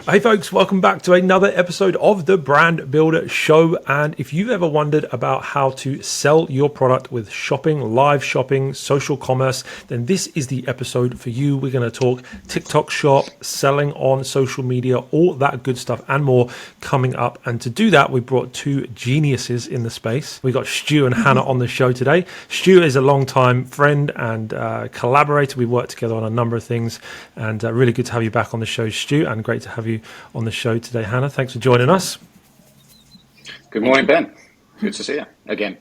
Hey folks, welcome back to another episode of the Brand Builder Show. And if you've ever wondered about how to sell your product with shopping, live shopping, social commerce, then this is the episode for you. We're going to talk TikTok shop, selling on social media, all that good stuff and more coming up. And to do that, we brought two geniuses in the space. We got Stu and Hannah on the show today. Stu is a longtime friend and collaborator. We worked together on a number of things, and really good to have you back on the show, Stu, and great to have you on the show today, Hannah. Thanks for joining us. Good morning, Ben. Good to see you again.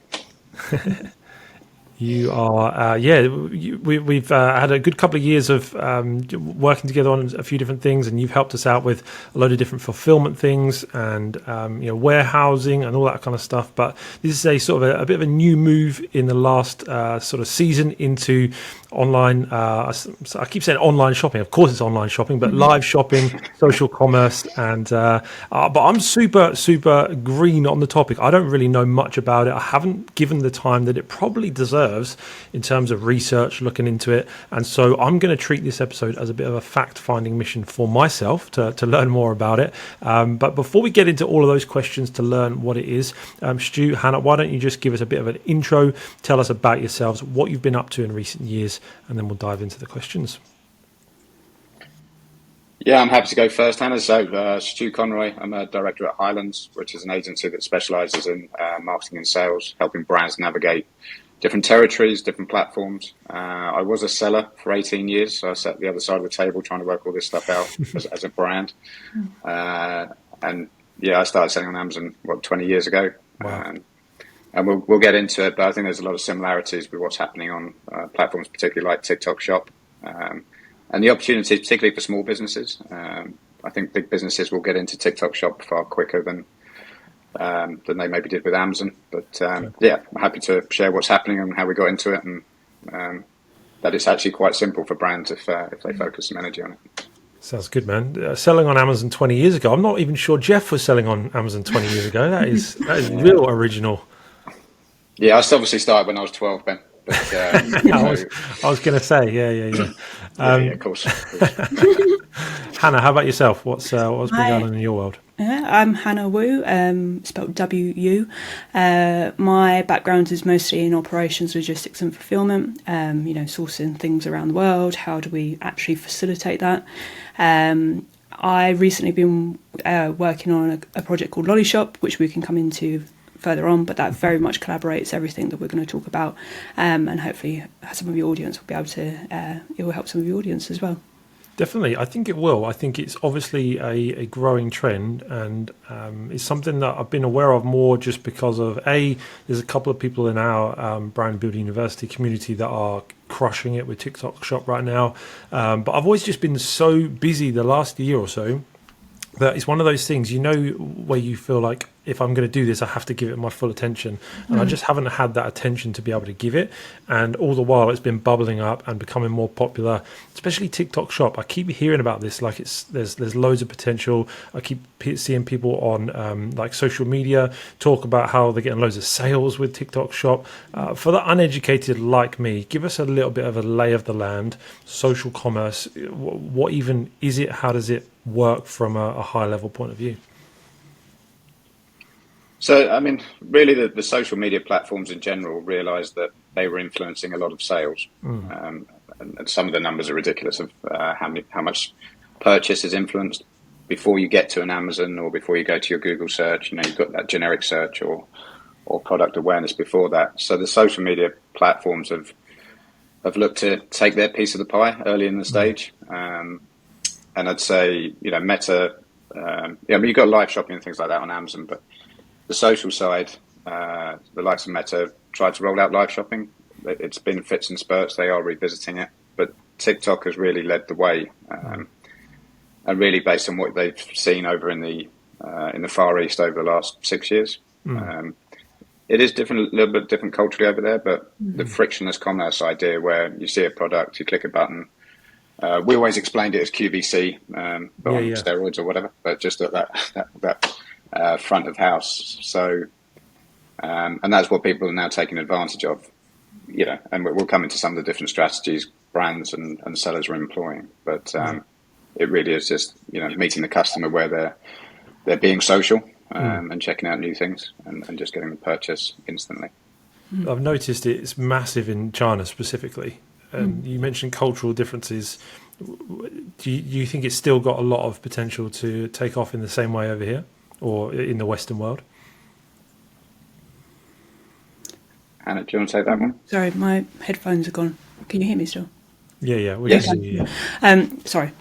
You are, we've had a good couple of years of working together on a few different things, and you've helped us out with a load of different fulfillment things and warehousing and all that kind of stuff. But this is a sort of a bit of a new move in the last sort of season into online. I keep saying online shopping. Of course, it's online shopping, but live shopping, social commerce, and but I'm super green on the topic. I don't really know much about it. I haven't given the time that it probably deserves in terms of research, looking into it. And so I'm going to treat this episode as a bit of a fact-finding mission for myself to learn more about it. But before we get into all of those questions to learn what it is, Stu, Hannah, why don't you just give us a bit of an intro, tell us about yourselves, what you've been up to in recent years, and then we'll dive into the questions. Yeah, I'm happy to go first, Hannah. So, Stu Conroy, I'm a director at Highlands, which is an agency that specialises in marketing and sales, helping brands navigate different territories, different platforms. I was a seller for 18 years, so I sat at the other side of the table trying to work all this stuff out as a brand. And yeah, I started selling on Amazon, 20 years ago. Wow. And we'll get into it, but I think there's a lot of similarities with what's happening on platforms, particularly like TikTok Shop. And the opportunities, particularly for small businesses. I think big businesses will get into TikTok Shop far quicker than they maybe did with Amazon. But yeah, I'm happy to share what's happening and how we got into it, and that it's actually quite simple for brands if they focus some energy on it. Sounds good, man. Selling on Amazon 20 years ago. I'm not even sure Jeff was selling on Amazon 20 years ago. That is real original. Yeah, I obviously started when I was 12, Ben. But, I was going to say, yeah. Yeah, of course. Hannah, how about yourself? What's been going on in your world? Yeah, I'm Hannah Wu, spelled W-U. My background is mostly in operations, logistics and fulfillment, sourcing things around the world. How do we actually facilitate that? I recently been working on a project called Lollishop, which we can come into further on, but that very much collaborates everything that we're going to talk about, and hopefully some of your audience will be able to, it will help some of your audience as well. Definitely. I think it will. I think it's obviously a growing trend, and it's something that I've been aware of more just because of, there's a couple of people in our Brand Builder University community that are crushing it with TikTok Shop right now. But I've always just been so busy the last year or so that it's one of those things, where you feel like, if I'm going to do this, I have to give it my full attention. And I just haven't had that attention to be able to give it. And all the while it's been bubbling up and becoming more popular, especially TikTok Shop. I keep hearing about this, like there's loads of potential. I keep seeing people on like social media talk about how they're getting loads of sales with TikTok Shop. For the uneducated like me, give us a little bit of a lay of the land, social commerce. What even is it? How does it work from a high level point of view? So, I mean, really the social media platforms in general realised that they were influencing a lot of sales. And some of the numbers are ridiculous of how much purchase is influenced before you get to an Amazon or before you go to your Google search. You've got that generic search or product awareness before that. So the social media platforms have looked to take their piece of the pie early in the stage. And I'd say, Meta, you've got live shopping and things like that on Amazon, but the social side, the likes of Meta tried to roll out live shopping. It's been fits and spurts. They are revisiting it, but TikTok has really led the way, and really based on what they've seen over in the Far East over the last 6 years. It is different, a little bit different culturally over there, but the frictionless commerce idea, where you see a product, you click a button. We always explained it as QVC, on steroids or whatever, but just at that front of house. So, and that's what people are now taking advantage of, and we'll come into some of the different strategies brands and sellers are employing. But it really is just, meeting the customer where they're being social, and checking out new things, and just getting the purchase instantly. I've noticed it's massive in China specifically. And you mentioned cultural differences. Do you think it's still got a lot of potential to take off in the same way over here or in the Western world? Anna, do you want to take that one? Sorry, my headphones are gone. Can you hear me still? Yeah, we Yes. can see you. Sorry.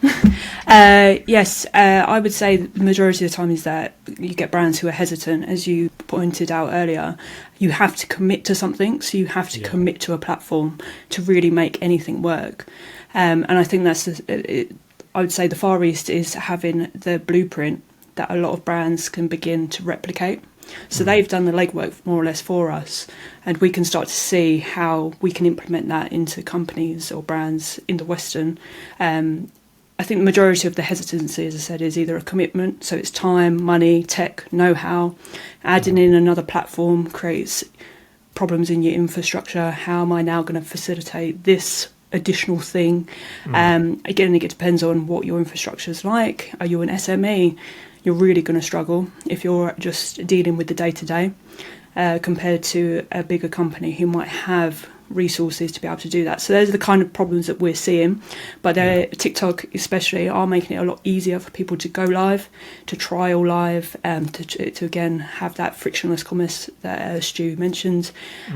Yes, I would say the majority of the time is that you get brands who are hesitant. As you pointed out earlier, you have to commit to something, so you have to commit to a platform to really make anything work. And I think that's, I would say the Far East is having the blueprint that a lot of brands can begin to replicate. So they've done the legwork more or less for us, and we can start to see how we can implement that into companies or brands in the Western. I think the majority of the hesitancy, as I said, is either a commitment, so it's time, money, tech, know-how. Adding in another platform creates problems in your infrastructure. How am I now going to facilitate this additional thing? Again, it depends on what your infrastructure is like. Are you an SME? You're really going to struggle if you're just dealing with the day-to-day compared to a bigger company who might have resources to be able to do that. So those are the kind of problems that we're seeing. But TikTok especially are making it a lot easier for people to go live, to trial live, to again have that frictionless commerce that Stu mentioned.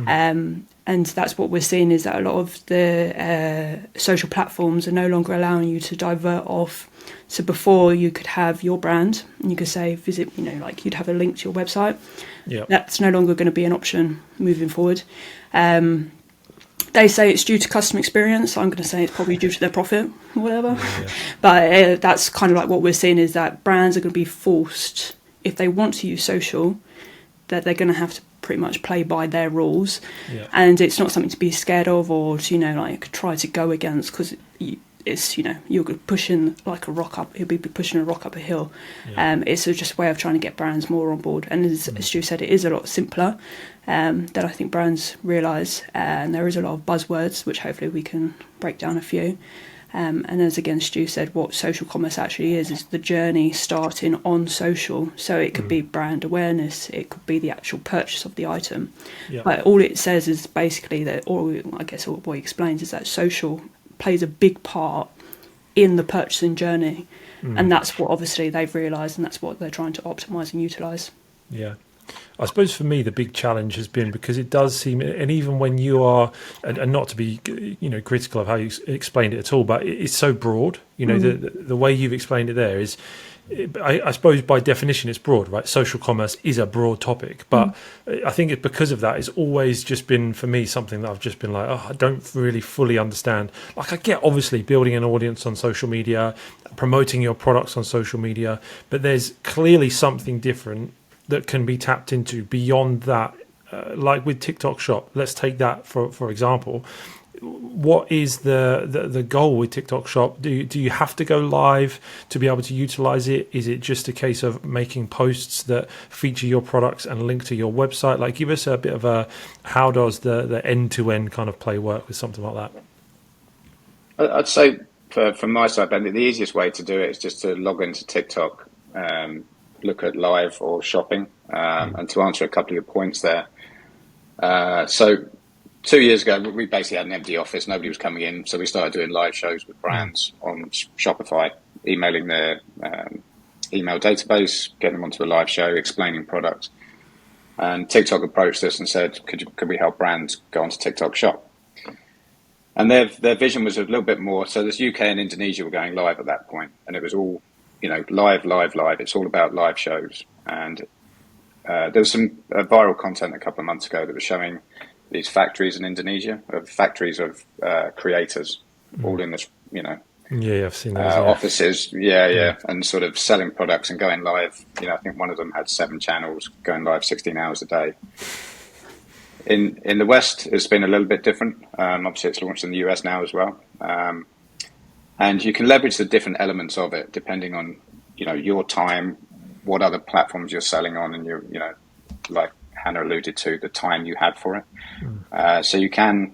And that's what we're seeing, is that a lot of the social platforms are no longer allowing you to divert off. So before, you could have your brand and you could say visit, like you'd have a link to your website. Yeah. That's no longer going to be an option moving forward. They say it's due to customer experience. I'm going to say it's probably due to their profit or whatever. But that's kind of like what we're seeing, is that brands are going to be forced, if they want to use social, that they're going to have to pretty much play by their rules. And it's not something to be scared of or to, try to go against, because it's, you're pushing like a rock up, you'll be pushing a rock up a hill. It's just a way of trying to get brands more on board. And as Stu said, it is a lot simpler than I think brands realise. And there is a lot of buzzwords, which hopefully we can break down a few. And as again Stu said, what social commerce actually is the journey starting on social. So it could be brand awareness, it could be the actual purchase of the item. But all it says is basically that, or I guess what he explains is that social plays a big part in the purchasing journey. And that's what obviously they've realised, and that's what they're trying to optimise and utilise. I suppose for me the big challenge has been, because it does seem, and even when you are, and not to be critical of how you explained it at all, but it's so broad. The way you've explained it there is, I suppose by definition it's broad, right? Social commerce is a broad topic, but I think it's because of that, it's always just been for me something that I've just been like, I don't really fully understand. Like, I get obviously building an audience on social media, promoting your products on social media, but there's clearly something different that can be tapped into beyond that. Like with TikTok Shop, let's take that for example. What is the goal with TikTok Shop? Do you have to go live to be able to utilize it? Is it just a case of making posts that feature your products and link to your website? Like, give us a bit of a, how does the end-to-end kind of play work with something like that? I'd say from my side, Ben, the easiest way to do it is just to log into TikTok, look at live or shopping, and to answer a couple of your points there. So 2 years ago, we basically had an empty office. Nobody was coming in. So we started doing live shows with brands on Shopify, emailing their email database, getting them onto a live show, explaining products. And TikTok approached us and said, could we help brands go onto TikTok Shop? And their vision was a little bit more. So there's UK and Indonesia were going live at that point, and it was all, live. It's all about live shows. And there was some viral content a couple of months ago that was showing these factories in Indonesia, factories of creators, all in this, I've seen those offices, and sort of selling products and going live. I think one of them had 7 channels going live 16 hours a day. In the West, it's been a little bit different. Obviously, it's launched in the US now as well. And you can leverage the different elements of it depending on, your time, what other platforms you're selling on, and your, like Hannah alluded to, the time you have for it. So you can,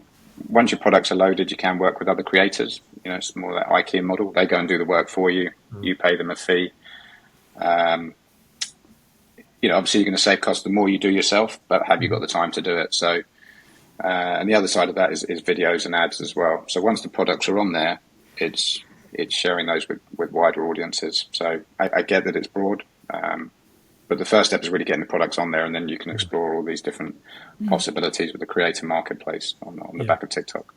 once your products are loaded, you can work with other creators it's more that IKEA model. They go and do the work for you. You pay them a fee. Obviously you're going to save costs the more you do yourself, but have you got the time to do it? So, and the other side of that is videos and ads as well. So once the products are on there, it's sharing those with wider audiences. So I get that it's broad, but the first step is really getting the products on there, and then you can explore all these different possibilities with the creator marketplace on the back of TikTok.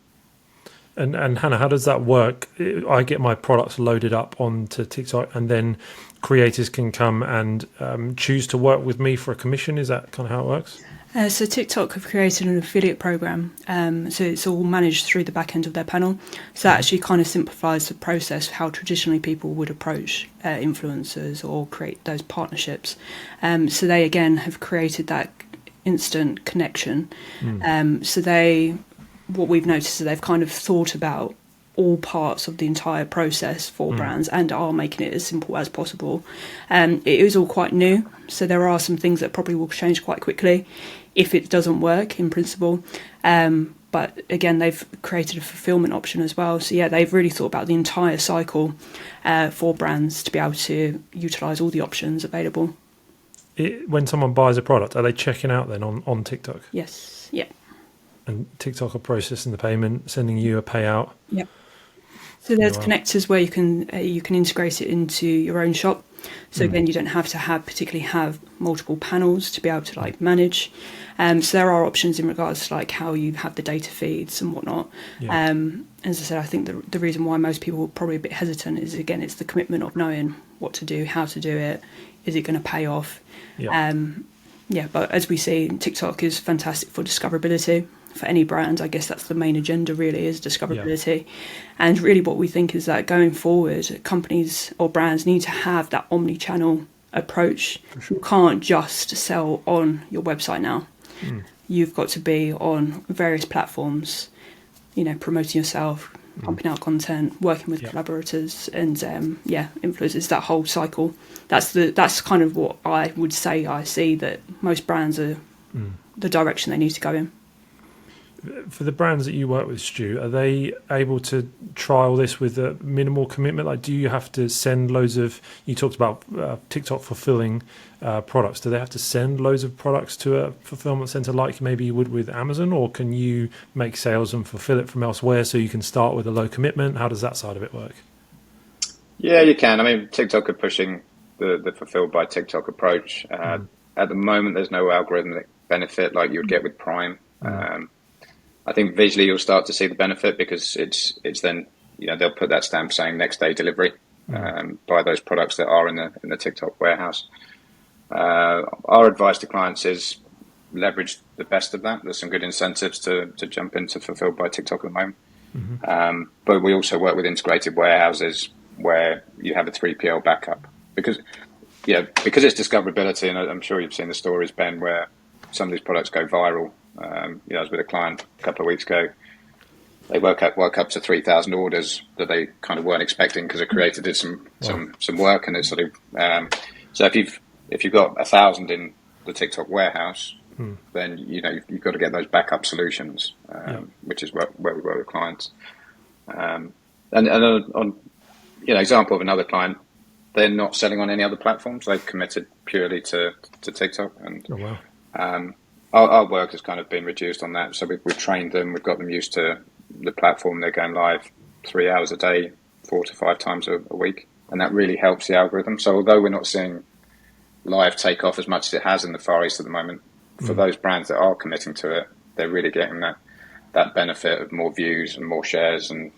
And Hannah, how does that work? I get my products loaded up onto TikTok, and then creators can come and choose to work with me for a commission. Is that kind of how it works? So TikTok have created an affiliate program, so it's all managed through the back end of their panel. So that actually kind of simplifies the process of how traditionally people would approach influencers or create those partnerships. So they again have created that instant connection. What we've noticed is they've kind of thought about all parts of the entire process for brands and are making it as simple as possible. It is all quite new, so there are some things that probably will change quite quickly if it doesn't work in principle. But again, they've created a fulfillment option as well. So yeah, they've really thought about the entire cycle for brands to be able to utilise all the options available. When someone buys a product, are they checking out then on TikTok? Yes, yeah. And TikTok are processing the payment, sending you a payout. Yep. So there's connectors where you can integrate it into your own shop. So again, you don't have to particularly have multiple panels to be able to manage. So there are options in regards to how you have the data feeds and whatnot. Yeah. As I said, I think the reason why most people are probably a bit hesitant is, again, it's the commitment of knowing what to do, how to do it. Is it going to pay off? Yeah. But as we see, TikTok is fantastic for discoverability. For any brand, I guess that's the main agenda really, is discoverability. And really what we think is that going forward, companies or brands need to have that omni-channel approach. Sure. You can't just sell on your website now. You've got to be on various platforms, promoting yourself, pumping out content, working with collaborators and influencers, that whole cycle. That's kind of what I would say I see that most brands are the direction they need to go in. For the brands that you work with, Stu, are they able to trial this with a minimal commitment? Do you have to send loads of, you talked about TikTok fulfilling products. Do they have to send loads of products to a fulfillment center like maybe you would with Amazon? Or can you make sales and fulfill it from elsewhere so you can start with a low commitment? How does that side of it work? Yeah, you can. I mean, TikTok are pushing the fulfilled by TikTok approach. At the moment, there's no algorithmic benefit like you would get with Prime. I think visually you'll start to see the benefit because it's then they'll put that stamp saying next day delivery by those products that are in the TikTok warehouse. Our advice to clients is leverage the best of that. There's some good incentives to jump into fulfilled by TikTok at the moment. But we also work with integrated warehouses where you have a 3PL backup because it's discoverability, and I'm sure you've seen the stories, Ben, where some of these products go viral. I was with a client a couple of weeks ago. They woke up to 3,000 orders that they kind of weren't expecting because a creator did some work, and it's sort of so if you've got 1,000 in the TikTok warehouse, then you've got to get those backup solutions, which is where we work with clients. And on example of another client, they're not selling on any other platforms. They've committed purely to TikTok, and our work has kind of been reduced on that. So we've trained them, we've got them used to the platform. They're going live 3 hours a day, 4 to 5 times a week, and that really helps the algorithm. So although we're not seeing live take off as much as it has in the Far East at the moment, for those brands that are committing to it, they're really getting that benefit of more views and more shares. And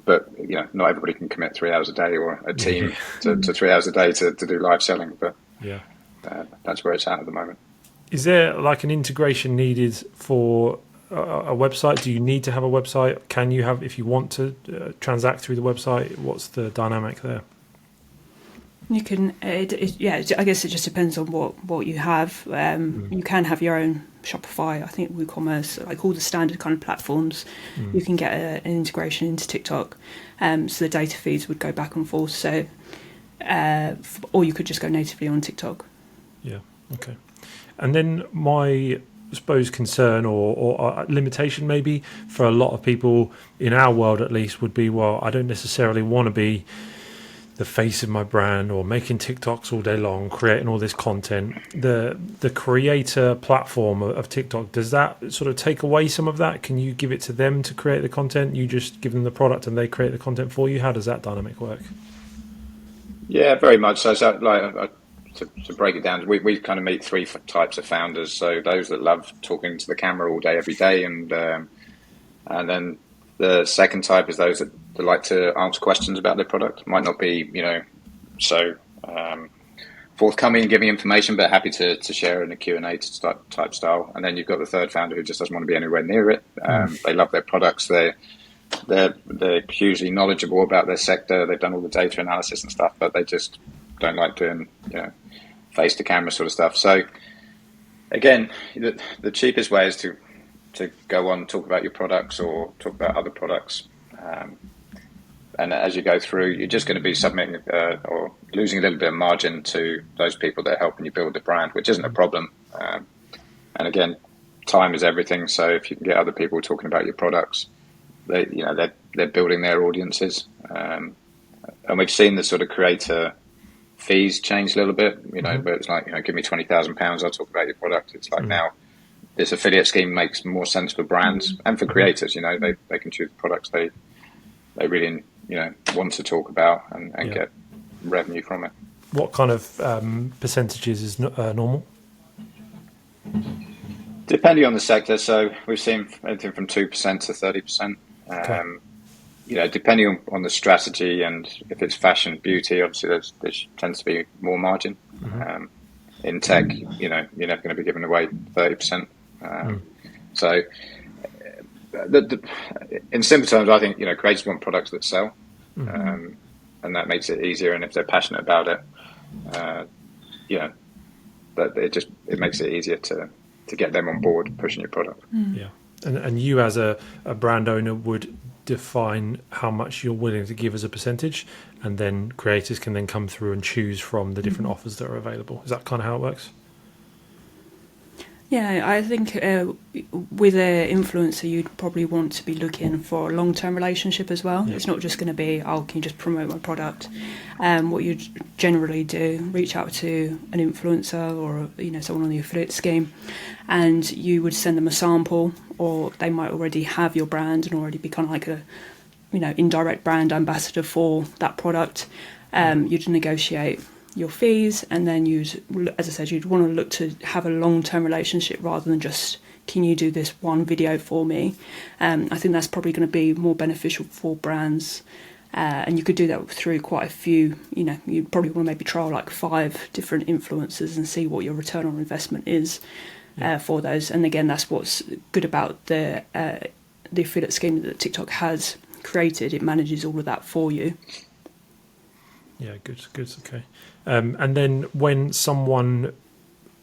but not everybody can commit 3 hours a day or a team to 3 hours a day to do live selling, but that's where it's at the moment. Is there an integration needed for a website? Do you need to have a website? Can you have, if you want to transact through the website? What's the dynamic there? You can, I guess it just depends on what you have. You can have your own Shopify, I think eCommerce, all the standard kind of platforms. You can get an integration into TikTok, so the data feeds would go back and forth. So, or you could just go natively on TikTok. Yeah. Okay. And then my suppose, concern or limitation maybe for a lot of people in our world at least would be, well, I don't necessarily want to be the face of my brand or making TikToks all day long, creating all this content. The creator platform of TikTok, does that sort of take away some of that? Can you give it to them to create the content? You just give them the product and they create the content for you? How does that dynamic work? Yeah, very much so. So, to break it down, we kind of meet three types of founders. So those that love talking to the camera all day, every day, and then the second type is those that like to answer questions about their product. Might not be, so forthcoming and giving information, but happy to share in a Q&A type style. And then you've got the third founder who just doesn't want to be anywhere near it. They love their products. They're hugely knowledgeable about their sector. They've done all the data analysis and stuff, but they just don't like doing, face to camera sort of stuff. So again, the cheapest way is to go on, talk about your products or talk about other products. And as you go through, you're just going to be submitting or losing a little bit of margin to those people that are helping you build the brand, which isn't a problem. And again, time is everything. So if you can get other people talking about your products, they're building their audiences. And we've seen the sort of creator fees change a little bit, where it's like, give me £20,000, I'll talk about your product. It's like now this affiliate scheme makes more sense for brands and for creators. They can choose products they really want to talk about and get revenue from it. What kind of percentages is normal? Depending on the sector, so we've seen anything from 2% to 30%. Okay. Depending on the strategy, and if it's fashion, beauty, obviously there tends to be more margin. In tech, you're never going to be giving away 30%. So, in simple terms, I think creators want products that sell, and that makes it easier. And if they're passionate about it, but it makes it easier to get them on board pushing your product. Yeah, and you as a brand owner would define how much you're willing to give as a percentage, and then creators can then come through and choose from the different offers that are available. Is that kind of how it works? Yeah, I think with an influencer, you'd probably want to be looking for a long-term relationship as well. Yeah. It's not just going to be, can you just promote my product? What you generally do, reach out to an influencer or someone on the affiliate scheme, and you would send them a sample, or they might already have your brand and already be kind of like a indirect brand ambassador for that product. You'd negotiate your fees, and then you'd want to look to have a long-term relationship rather than just, can you do this one video for me? I think that's probably going to be more beneficial for brands, and you could do that through quite a few. You'd probably want to maybe trial like 5 different influencers and see what your return on investment is for those. And again, that's what's good about the affiliate scheme that TikTok has created. It manages all of that for you. Yeah, good, okay. And then when someone,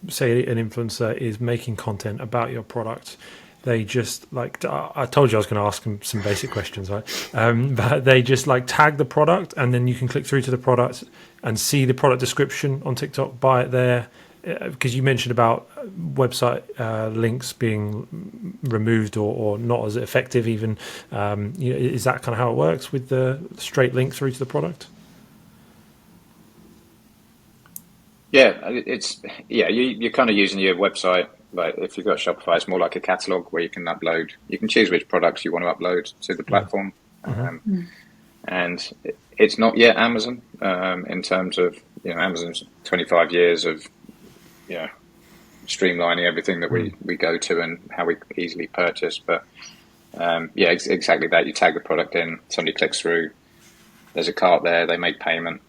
say an influencer, is making content about your product, they just I told you I was going to ask them some basic questions, right? But they just tag the product, and then you can click through to the product and see the product description on TikTok, buy it there. Because you mentioned about website links being removed or not as effective even. Is that kind of how it works with the straight link through to the product? Yeah, you're kind of using your website. Like if you've got Shopify, it's more like a catalog where you can upload. You can choose which products you want to upload to the platform, and it's not yet Amazon in terms of Amazon's 25 years of streamlining everything that we go to and how we easily purchase. But exactly that. You tag the product in, somebody clicks through. There's a cart there. They make payment.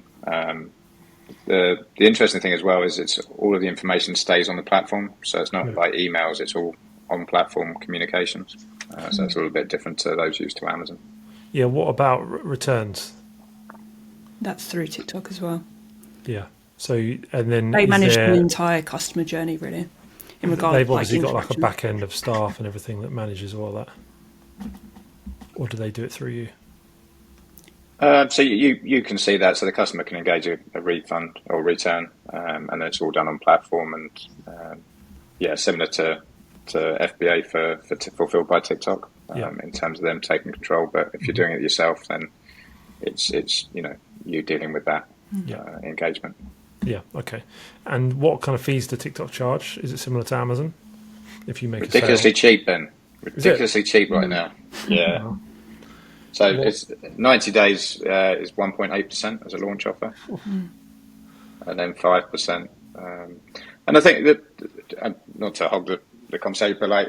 The interesting thing as well is it's all of the information stays on the platform, so it's not like emails, it's all on platform communications, so it's a little bit different to those used to Amazon. Yeah, what about returns? That's through TikTok as well. Yeah, so and then they manage the entire customer journey really in regard they've to obviously got like a back end of staff and everything that manages all that, or do they do it through you? So you can see that, so the customer can engage a refund or return, and then it's all done on platform, and similar to to FBA for fulfilled by TikTok in terms of them taking control. But if you're doing it yourself, then it's you dealing with that engagement. Yeah. Okay. And what kind of fees do TikTok charge? Is it similar to Amazon? If you make ridiculously cheap, Ben. Ridiculously cheap right now. Yeah. Wow. So it's 90 days is 1.8% as a launch offer, and then 5%. And I think that not to hog the conversation, but like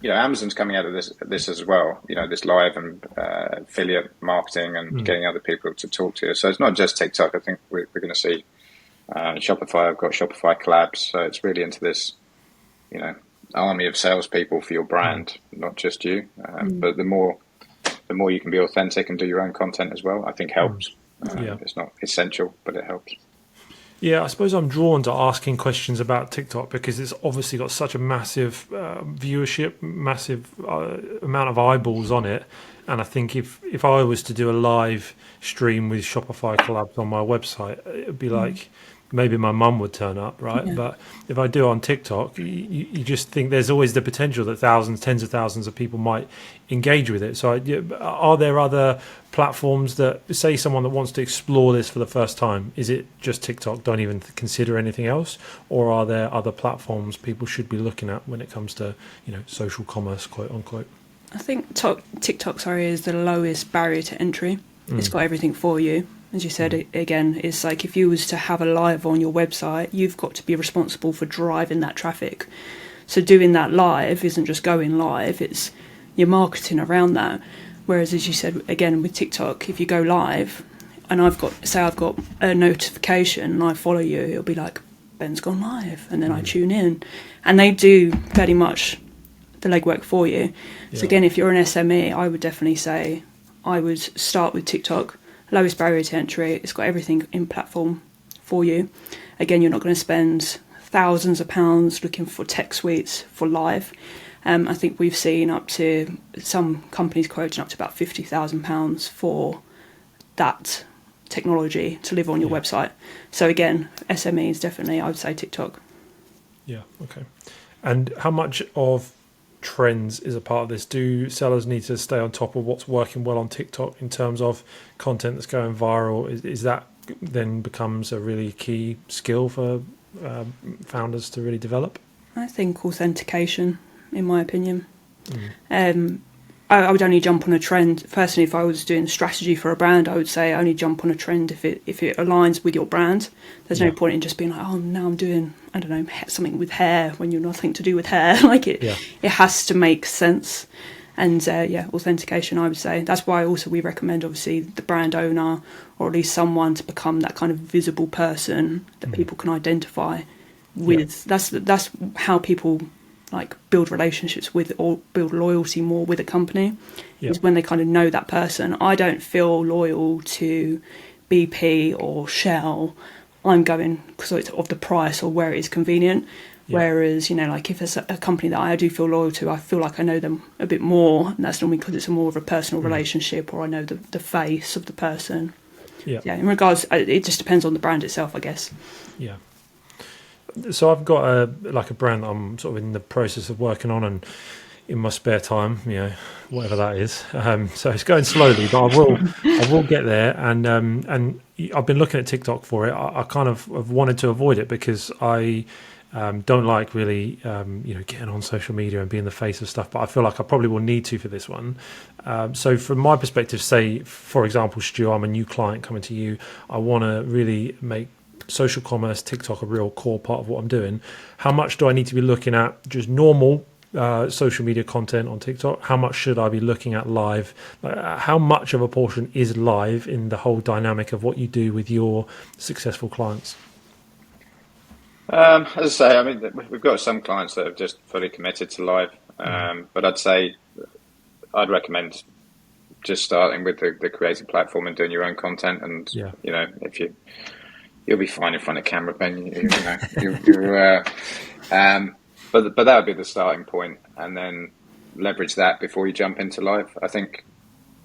Amazon's coming out of this as well. This live and affiliate marketing and getting other people to talk to you. So it's not just TikTok. I think we're going to see Shopify. I've got Shopify collabs. So it's really into this, army of salespeople for your brand, not just you. But the more you can be authentic and do your own content as well, I think helps. It's not essential, but it helps. Yeah, I suppose I'm drawn to asking questions about TikTok because it's obviously got such a massive viewership, massive amount of eyeballs on it. And I think if I was to do a live stream with Shopify collabs on my website, it would be like maybe my mum would turn up, right? Yeah. But if I do it on TikTok, you just think there's always the potential that thousands, tens of thousands of people might engage with it. So are there other platforms that, say someone that wants to explore this for the first time, is it just TikTok, don't even consider anything else? Or are there other platforms people should be looking at when it comes to, social commerce, quote unquote? I think TikTok, is the lowest barrier to entry. It's got everything for you. As you said, again, it's like if you was to have a live on your website, you've got to be responsible for driving that traffic. So doing that live isn't just going live, it's your marketing around that. Whereas, as you said, again, with TikTok, if you go live and I've got a notification and I follow you, it'll be like, Ben's gone live. And then I tune in. And they do fairly much the legwork for you. Yeah. So again, if you're an SME, I would definitely say I would start with TikTok. Lowest barrier to entry. It's got everything in platform for you. Again, you're not going to spend thousands of pounds looking for tech suites for live. I think we've seen up to some companies quoting up to about £50,000 for that technology to live on your website. So again, SMEs definitely, I would say TikTok. Yeah. Okay. And how much of trends is a part of this? Do sellers need to stay on top of what's working well on TikTok in terms of content that's going viral? Is that then becomes a really key skill for founders to really develop? I think authentication, in my opinion. I would only jump on a trend. Personally, if I was doing strategy for a brand, I would say only jump on a trend if it aligns with your brand. There's no point in just being like, oh, now I'm doing, I don't know, something with hair when you're nothing to do with hair. It has to make sense. And authentication, I would say. That's why also we recommend, obviously, the brand owner or at least someone to become that kind of visible person that people can identify with. That's how people build relationships with or build loyalty more with a company is when they kind of know that person. I don't feel loyal to BP or Shell. I'm going because of the price or where it is convenient. Whereas, if it's a company that I do feel loyal to, I feel like I know them a bit more. And that's normally because it's more of a personal relationship or I know the face of the person. Yeah. In regards, it just depends on the brand itself, I guess. Yeah. So I've got a brand that I'm sort of in the process of working on and in my spare time, whatever that is. So it's going slowly, but I will get there. And I've been looking at TikTok for it. I kind of have wanted to avoid it because I don't like really, getting on social media and being the face of stuff. But I feel like I probably will need to for this one. So from my perspective, say, for example, Stu, I'm a new client coming to you. I want to really make social commerce, TikTok, a real core part of what I'm doing. How much do I need to be looking at just normal social media content on TikTok? How much should I be looking at live? How much of a portion is live in the whole dynamic of what you do with your successful clients? As I say, I mean, we've got some clients that have just fully committed to live, but I'd say I'd recommend just starting with the creative platform and doing your own content. And if you'll be fine in front of camera, Ben. But that would be the starting point, and then leverage that before you jump into live. I think,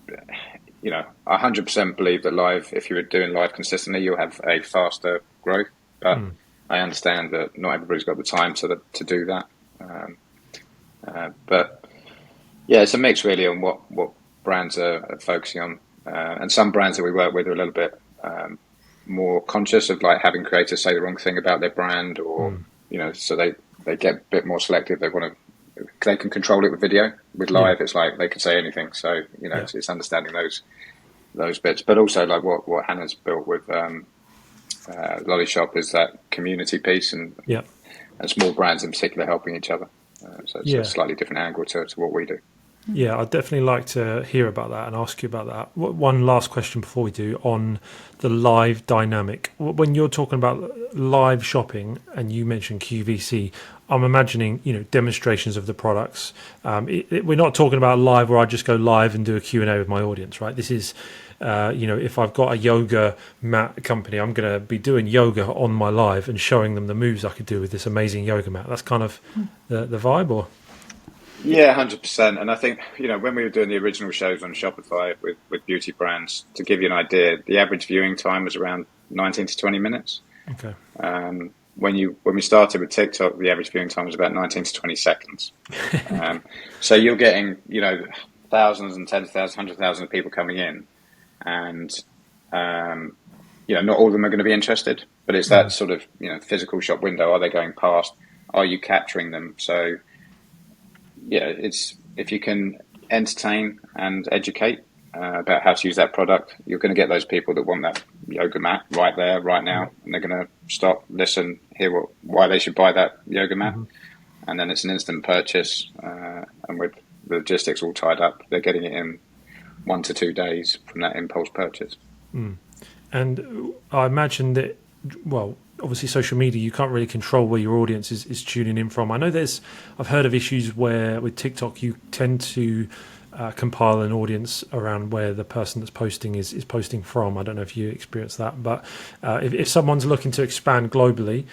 I 100% believe that live, if you're doing live consistently, you'll have a faster growth. But I understand that not everybody's got the time to do that. But yeah, it's a mix really on what brands are focusing on, and some brands that we work with are a little bit more conscious of like having creators say the wrong thing about their brand, or so they get a bit more selective. They can control it with video. With live, it's like they can say anything. So it's understanding those bits, but also like what Hannah's built with Lollishop is that community piece, and small brands in particular helping each other. So it's a slightly different angle to what we do. Yeah, I'd definitely like to hear about that and ask you about that. One last question before we do on the live dynamic. When you're talking about live shopping and you mentioned QVC, I'm imagining, demonstrations of the products. We're not talking about live where I just go live and do a Q&A with my audience, right? This is, if I've got a yoga mat company, I'm going to be doing yoga on my live and showing them the moves I could do with this amazing yoga mat. That's kind of the vibe, or? Yeah, 100%. And I think, when we were doing the original shows on Shopify with beauty brands, to give you an idea, the average viewing time was around 19 to 20 minutes. Okay. When we started with TikTok, the average viewing time was about 19 to 20 seconds. So you're getting, thousands and tens of thousands, 100,000 of people coming in, and, not all of them are going to be interested, but it's that sort of, physical shop window. Are they going past? Are you capturing them? So, it's if you can entertain and educate about how to use that product, you're going to get those people that want that yoga mat right there, right now, and they're going to stop, listen, hear why they should buy that yoga mat, and then it's an instant purchase. And with the logistics all tied up, they're getting it in 1 to 2 days from that impulse purchase. And I imagine that, obviously social media, you can't really control where your audience is tuning in from. I know I've heard of issues where with TikTok you tend to compile an audience around where the person that's posting is posting from. I don't know if you experience that, but if someone's looking to expand globally,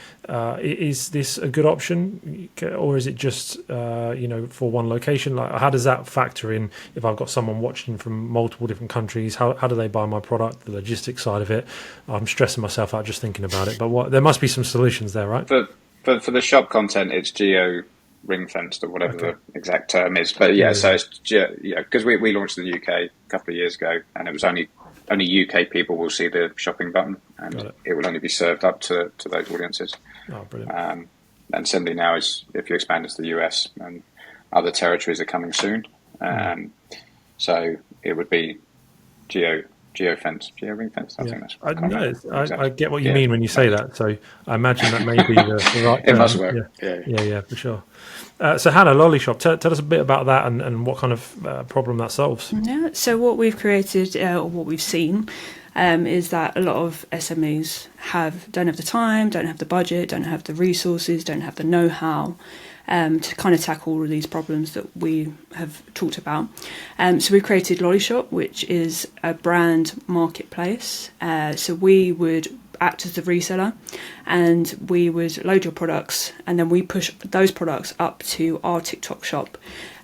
is this a good option, or is it just for one location? Like, how does that factor in? If I've got someone watching from multiple different countries, how do they buy my product? The logistics side of it, I'm stressing myself out just thinking about it. But there must be some solutions there, right? For the shop content, it's geo ring fenced or whatever the exact term is, but so it's because we launched in the UK a couple of years ago, and it was only UK people will see the shopping button, and it will only be served up to those audiences. Brilliant. And similarly now, is if you expand into the US, and other territories are coming soon, so it would be geo ring fence. I think that's. I get what you mean when you say that. So I imagine that may be the right term. It must work. Yeah, for sure. So Hannah, Lollishop, tell us a bit about that and what kind of problem that solves. Yeah, so what we've created, or what we've seen, is that a lot of SMEs don't have the time, don't have the budget, don't have the resources, don't have the know-how to kind of tackle all of these problems that we have talked about. So we created Lollishop, which is a brand marketplace. So we would act as the reseller, and we would load your products, and then we push those products up to our TikTok shop.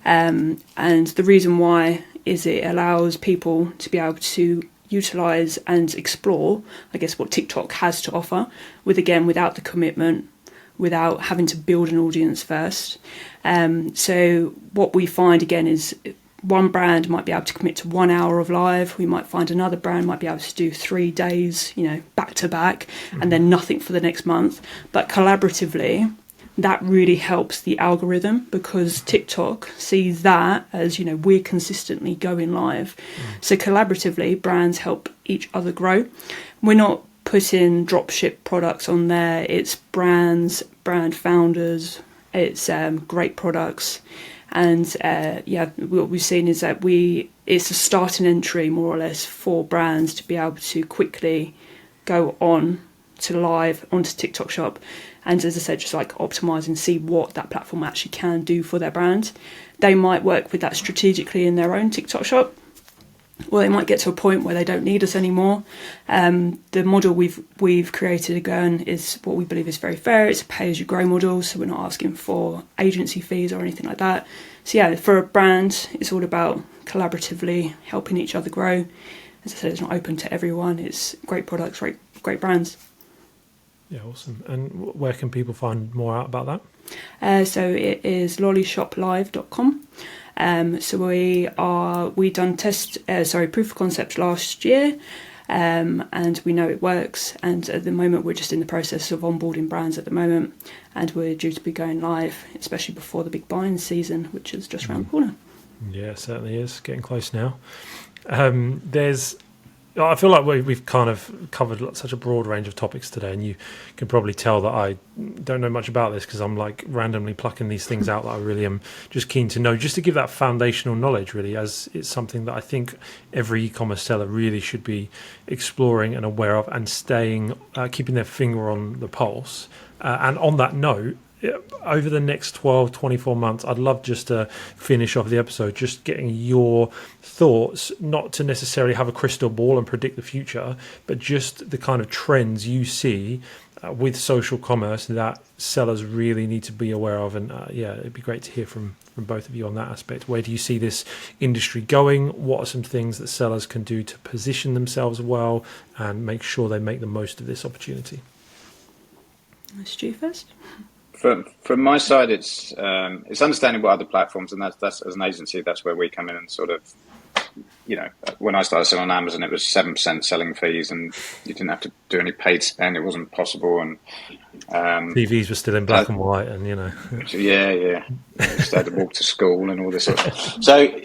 And the reason why is it allows people to be able to utilise and explore, I guess, what TikTok has to offer, without the commitment, without having to build an audience first. So what we find again is one brand might be able to commit to 1 hour of live. We might find another brand might be able to do 3 days, back to back, and then nothing for the next month. But collaboratively, that really helps the algorithm, because TikTok sees that as, we're consistently going live. So collaboratively, brands help each other grow. We're not putting dropship products on there. It's brands, brand founders, it's great products. And what we've seen is that it's a start and entry, more or less, for brands to be able to quickly go on to live onto TikTok shop. And as I said, just like optimize and see what that platform actually can do for their brand. They might work with that strategically in their own TikTok shop, or they might get to a point where they don't need us anymore. The model we've created, again, is what we believe is very fair. It's a pay-as-you-grow model, so we're not asking for agency fees or anything like that. So for a brand, it's all about collaboratively helping each other grow. As I said, it's not open to everyone. It's great products, great brands. Yeah, awesome. And where can people find more out about that? So it is lollyshoplive.com. So we done proof of concept last year, and we know it works. And at the moment, we're just in the process of onboarding brands at the moment, and we're due to be going live, especially before the big buying season, which is just around the corner. Yeah, it certainly is getting close now. I feel like we've kind of covered such a broad range of topics today, and you can probably tell that I don't know much about this because I'm like randomly plucking these things out that I really am just keen to know, just to give that foundational knowledge, really, as it's something that I think every e-commerce seller really should be exploring and aware of, and keeping their finger on the pulse. And on that note, over the next 12, 24 months, I'd love just to finish off the episode just getting your thoughts, not to necessarily have a crystal ball and predict the future, but just the kind of trends you see with social commerce that sellers really need to be aware of. And it'd be great to hear from both of you on that aspect. Where do you see this industry going? What are some things that sellers can do to position themselves well and make sure they make the most of this opportunity? Stu first. From my side, it's understanding what other platforms, and that's as an agency, that's where we come in and sort of, when I started selling on Amazon, it was 7% selling fees, and you didn't have to do any paid spend. It wasn't possible, and TVs were still in black and white, and you just had to walk to school and all this sort of stuff. So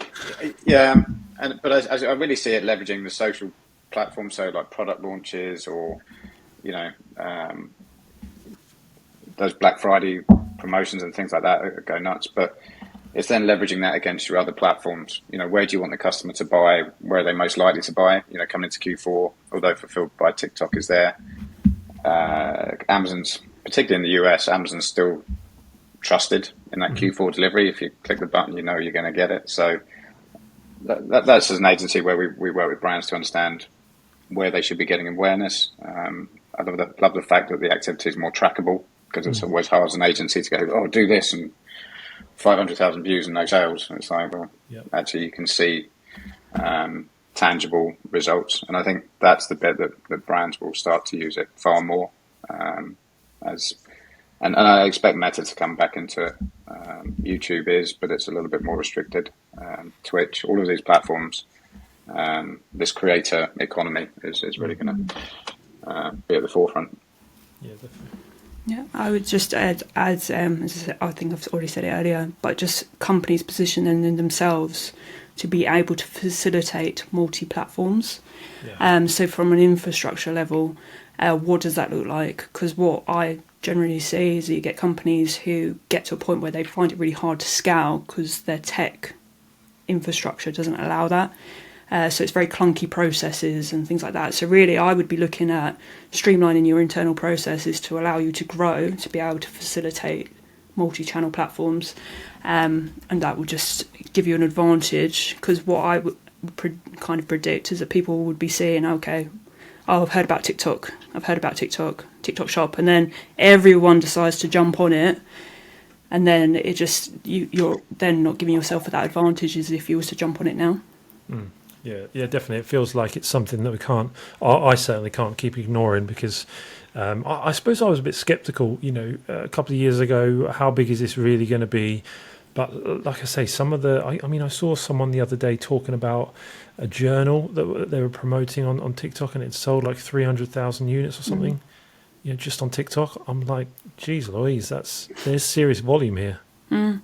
but as I really see it leveraging the social platforms, so like product launches or those Black Friday promotions and things like that go nuts, but it's then leveraging that against your other platforms. Where do you want the customer to buy? Where are they most likely to buy? Coming into Q4, although fulfilled by TikTok is there. Amazon's, particularly in the US, Amazon's still trusted in that Q4 delivery. If you click the button, you're going to get it. So that's as an agency where we work with brands to understand where they should be getting awareness. I love the fact that the activity is more trackable, because it's always hard as an agency to go, do this, and 500,000 views and no sales. And it's like, actually you can see tangible results. And I think that's the bit that brands will start to use it far more. And I expect Meta to come back into it. YouTube is, but it's a little bit more restricted. Twitch, all of these platforms, this creator economy is really going to be at the forefront. Yeah, definitely. Yeah, I would just add, as I said, I think I've already said it earlier, but just companies positioning themselves to be able to facilitate multi-platforms. Yeah. So from an infrastructure level, what does that look like? Because what I generally see is that you get companies who get to a point where they find it really hard to scale because their tech infrastructure doesn't allow that. So it's very clunky processes and things like that. So really, I would be looking at streamlining your internal processes to allow you to grow, to be able to facilitate multi-channel platforms. And that will just give you an advantage, because what I would kind of predict is that people would be seeing, I've heard about TikTok, TikTok Shop, and then everyone decides to jump on it. And then it just, you're then not giving yourself that advantage as if you was to jump on it now. Mm. Yeah, definitely. It feels like it's something that we can't, I certainly can't keep ignoring, because I suppose I was a bit sceptical, a couple of years ago, how big is this really going to be? But like I say, some of I saw someone the other day talking about a journal that they were promoting on TikTok, and it sold like 300,000 units or something, just on TikTok. I'm like, geez Louise, there's serious volume here. Mm.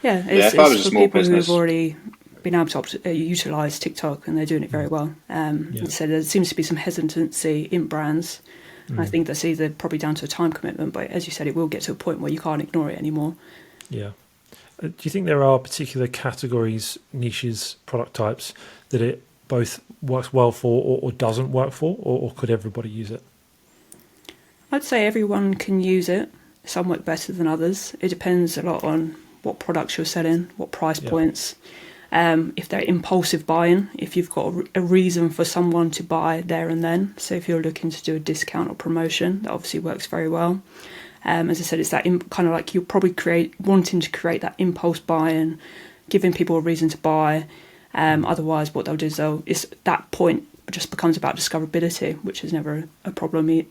Yeah, it's for people who've already been able to utilise TikTok, and they're doing it very well. So there seems to be some hesitancy in brands. I think that's either probably down to a time commitment, but as you said, it will get to a point where you can't ignore it anymore. Yeah. Do you think there are particular categories, niches, product types that it both works well for or doesn't work for, or could everybody use it? I'd say everyone can use it. Some work better than others. It depends a lot on what products you're selling, what price points. If they're impulsive buying, if you've got a reason for someone to buy there and then. So if you're looking to do a discount or promotion, that obviously works very well. As I said, it's that kind of like you're probably wanting to create that impulse buy and giving people a reason to buy. Otherwise, what they'll do is that point just becomes about discoverability, which is never a problem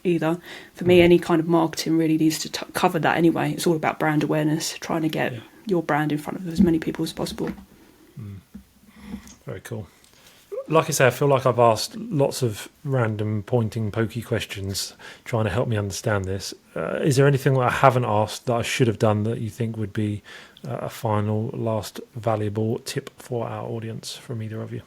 either. For me, any kind of marketing really needs to cover that anyway. It's all about brand awareness, trying to get your brand in front of as many people as possible. Very cool. Like I say, I feel like I've asked lots of random pointing pokey questions trying to help me understand this. Is there anything that I haven't asked that I should have done that you think would be a final, last valuable tip for our audience from either of you?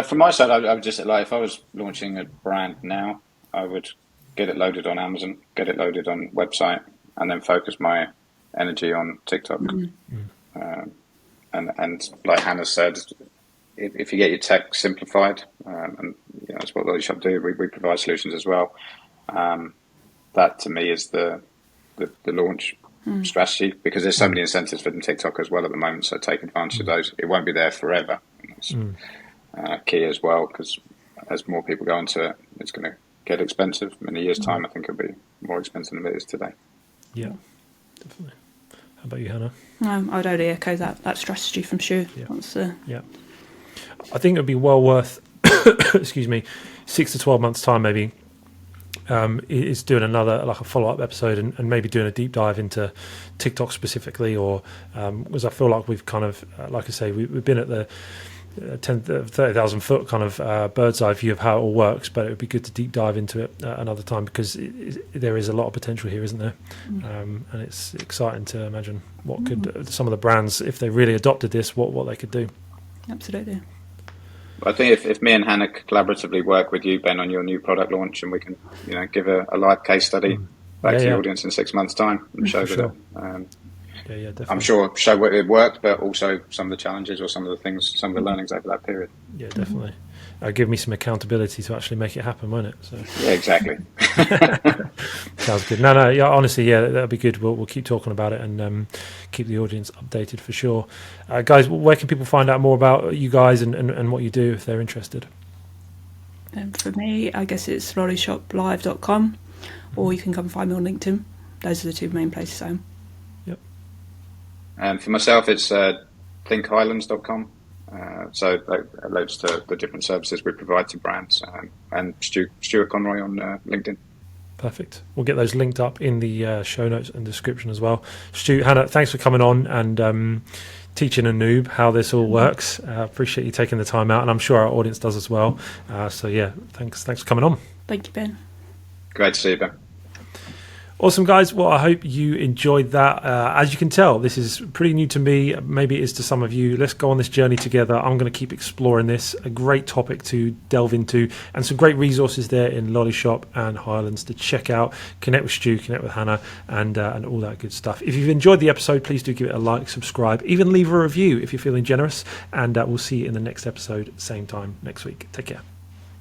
From my side, I would just like, if I was launching a brand now, I would get it loaded on Amazon, get it loaded on website, and then focus my energy on TikTok. And like Hannah said, if you get your tech simplified, and that's what Lollishop do, we provide solutions as well. That to me is the launch strategy, because there's so many incentives for TikTok as well at the moment. So take advantage of those. It won't be there forever. That's key as well, because as more people go into it, it's going to get expensive. In a year's time, I think it'll be more expensive than it is today. Yeah, definitely. How about you, Hannah? I would only echo that strategy from Stu. Yeah. I think it would be well worth, 6 to 12 months' time maybe, is doing another, like a follow-up episode and maybe doing a deep dive into TikTok specifically, or because I feel like we've kind of, like I say, we've been at the 30,000 foot kind of bird's eye view of how it all works, but it would be good to deep dive into it another time, because there is a lot of potential here, isn't there? And it's exciting to imagine what could some of the brands, if they really adopted this, what they could do. Absolutely. I think if me and Hannah collaboratively work with you, Ben, on your new product launch, and we can give a live case study back to the audience in 6 months' time and show that definitely. I'm sure show what it worked, but also some of the challenges or some of the things, some of the learnings over that period. Yeah, definitely. Give me some accountability to actually make it happen, won't it? So. Yeah, exactly. Sounds good. No, yeah, honestly, that'll be good. We'll keep talking about it and keep the audience updated for sure. Guys, where can people find out more about you guys and what you do if they're interested? For me, I guess it's lollyshoplive.com, or you can come find me on LinkedIn. Those are the two main places I am. And for myself, it's thinkhighlands.com. So that loads to the different services we provide to brands, and Stuart Conroy on LinkedIn. Perfect. We'll get those linked up in the show notes and description as well. Stu, Hannah, thanks for coming on and teaching a noob how this all works. Appreciate you taking the time out, and I'm sure our audience does as well. Thanks for coming on. Thank you, Ben. Great to see you, Ben. Awesome, guys. Well, I hope you enjoyed that. As you can tell, this is pretty new to me. Maybe it is to some of you. Let's go on this journey together. I'm going to keep exploring this. A great topic to delve into, and some great resources there in Lollishop and Highlands to check out. Connect with Stu, connect with Hannah, and all that good stuff. If you've enjoyed the episode, please do give it a like, subscribe, even leave a review if you're feeling generous. And we'll see you in the next episode, same time next week. Take care.